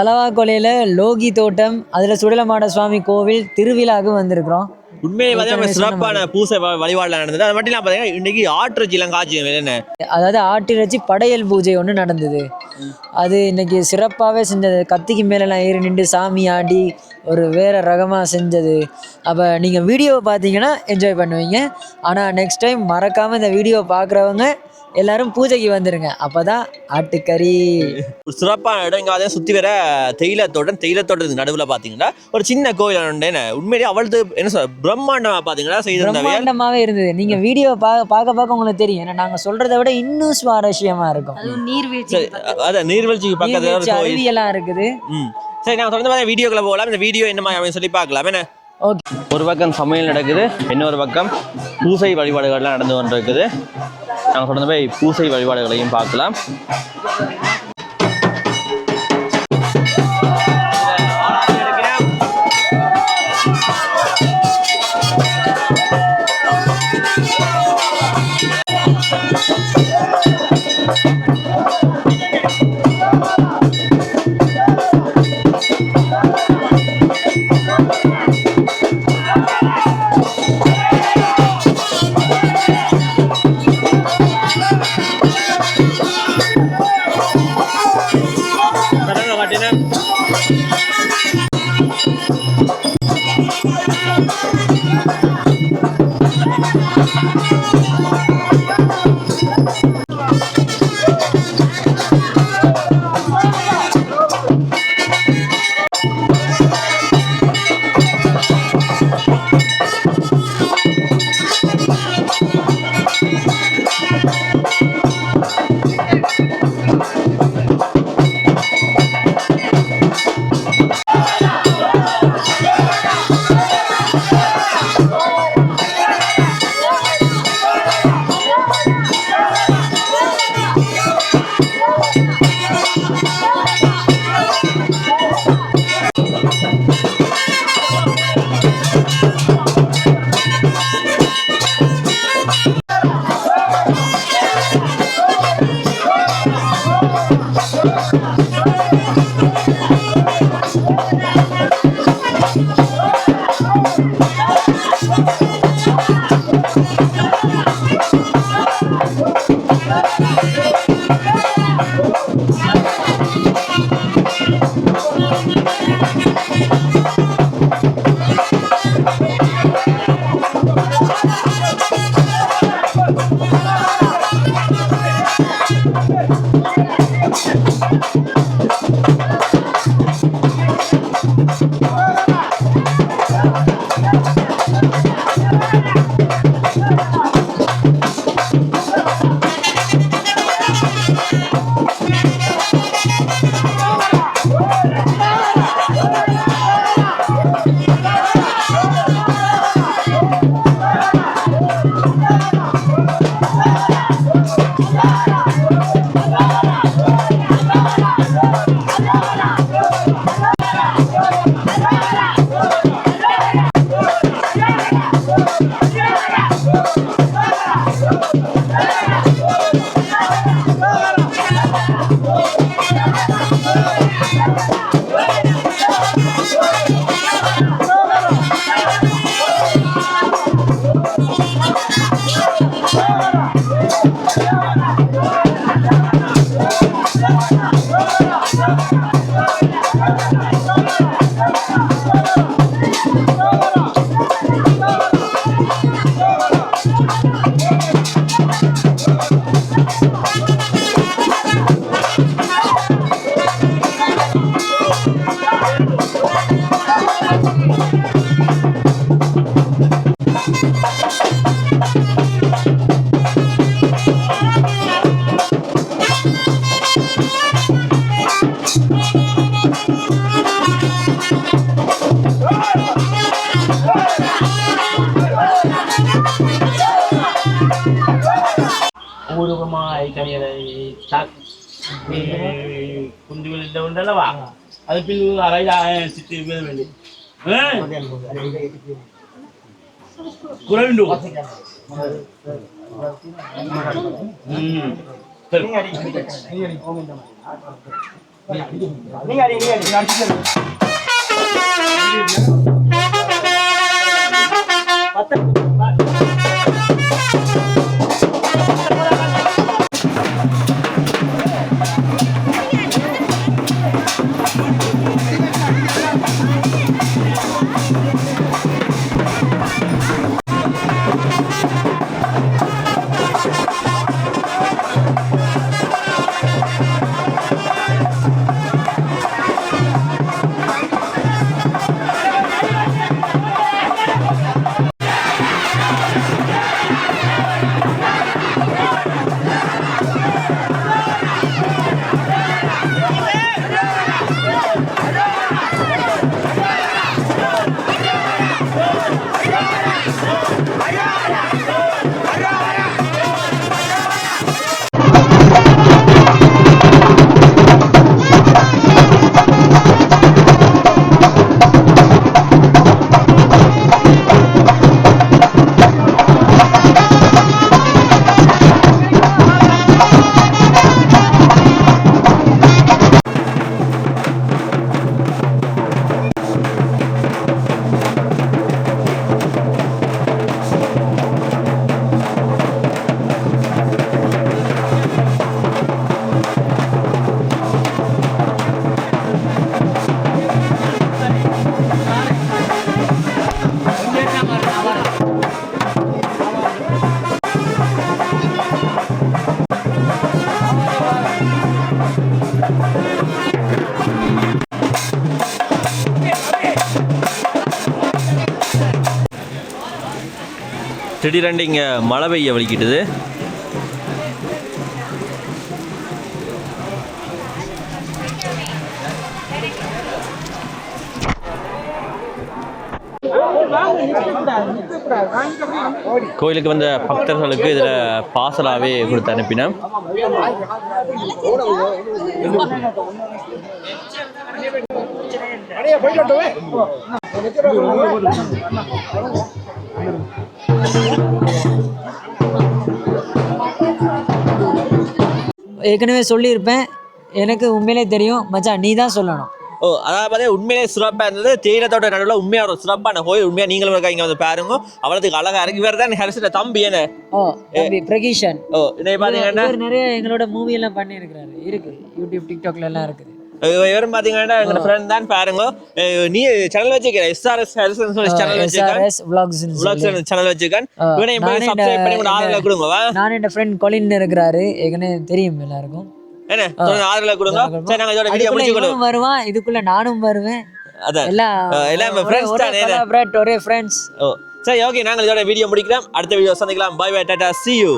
தலவாக்கொலையில் Loki தோட்டம், அதில் சுடலமாட சுவாமி கோவில் திருவிழாவுக்கு வந்திருக்கிறோம். உண்மையை பார்த்தீங்கன்னா சிறப்பான பூசை வழிபாடுல நடந்தது. அது மட்டும் இல்லாமல் பார்த்தீங்கன்னா இன்னைக்கு ஆட்டிறைச்சிலாம் காட்சி என்ன, அதாவது ஆட்டிறைச்சி படையல் பூஜை ஒன்று நடந்தது. அது இன்னைக்கு சிறப்பாகவே செஞ்சது. கத்திக்கு மேலெலாம் ஏறி நின்று சாமி ஆடி ஒரு வேறு ரகமாக செஞ்சது. அப்போ நீங்கள் வீடியோவை பார்த்தீங்கன்னா என்ஜாய் பண்ணுவீங்க. ஆனால் நெக்ஸ்ட் டைம் மறக்காமல் இந்த வீடியோவை பார்க்குறவங்க எல்லாரும் பூஜைக்கு வந்துருங்க. அப்பதான் ஆட்டுக்கறி. ஒரு சிறப்பான இடம். இங்கே சுற்றி வர தேயிலத்தோட்டத்துக்கு நடுவில் பார்த்தீங்கன்னா ஒரு சின்ன கோயில் உண்மையிலேயே அவளது என்ன சொல்ற பிரம்மாண்டமாக பார்த்தீங்கன்னா பிரம்மாண்டமாகவே இருந்தது. நீங்க வீடியோ பார்க்க உங்களுக்கு தெரியும். ஏன்னா நாங்கள் சொல்றதை விட இன்னும் சுவாரஸ்யமா இருக்கும். நீர்வீழ்ச்சிக்கு பக்கத்தில் அருவியெல்லாம் இருக்குது. சரி, நாங்கள் தொடர்ந்து வீடியோக்குள்ள போகலாம். இந்த வீடியோ என்ன மாதிரி சொல்லி பார்க்கலாம். என்ன ஓகே, ஒரு பக்கம் சமையல் நடக்குது, இன்னொரு பக்கம் பூசை வழிபாடுகள்லாம் நடந்து கொண்டு இருக்குது. நாங்கள் தொடர்ந்து போய் பூசை வழிபாடுகளையும் பார்க்கலாம். குஞ்சுகள் உண்டல்லவா அது பின் அரையா சித்தி வேண்டி குறைண்டு திடீரெண்டு இங்கே மழை பெய்ய வலிக்கிட்டுது. கோயிலுக்கு வந்த பக்தர்களுக்கு இதில் பாசலாகவே கொடுத்து அனுப்பினேன். ஏற்கனவே சொல்லியிருப்பேன், எனக்கு உண்மையிலே தெரியும் மச்சான், நீ தான் சொல்லணும். ஓ, அதாவது உண்மையிலே சிறப்பாக இருந்தது. தேயிலத்தோட நடுவில் உண்மையாக ஒரு சிறப்பான கோயில். உண்மையாக நீங்களும் இருக்கா இங்கே வந்து பாருங்க. அவ்வளோத்துக்கு அழகாக இருக்கு. வேறு தான் ஹரிசிட்ட தம்பி என்ன பிரகீஷன். ஓ, இதை பார்த்தீங்கன்னா நிறைய எங்களோட மூவி எல்லாம் பண்ணியிருக்கிறாரு. இருக்கு யூடியூப் டிக்டாக்ல எல்லாம் இருக்குது. இவரும் பார்த்தீங்கன்னா எங்களோட ஃப்ரெண்ட் தான் பாருங்க. நீ சேனல் வச்சுக்கிற SRS சேனல் வச்சுக்கேன், சேனல் வச்சுக்கேன். இவனையும் போய் சப்ஸ்கிரைப் பண்ணி கூட ஆதரவு கொடுங்க. நான் என் ஃப்ரெண்ட் கொலின் இருக்கிறாரு, ஏற்கனவே தெரியும் எல்லாருக்கும். என்ன ஆதரவு கொடுங்க. சரி, நாங்கள் இதோட வீடியோ முடிச்சுக்கணும். வருவான், இதுக்குள்ள நானும் வருவேன். அதான் எல்லாம் ஃப்ரெண்ட்ஸ் தான், ஒரே ஃப்ரெண்ட்ஸ். ஓ சரி, ஓகே, நாங்கள் இதோட வீடியோ முடிக்கிறோம். அடுத்த வீடியோ சந்திக்கலாம். Bye bye, tata, see you.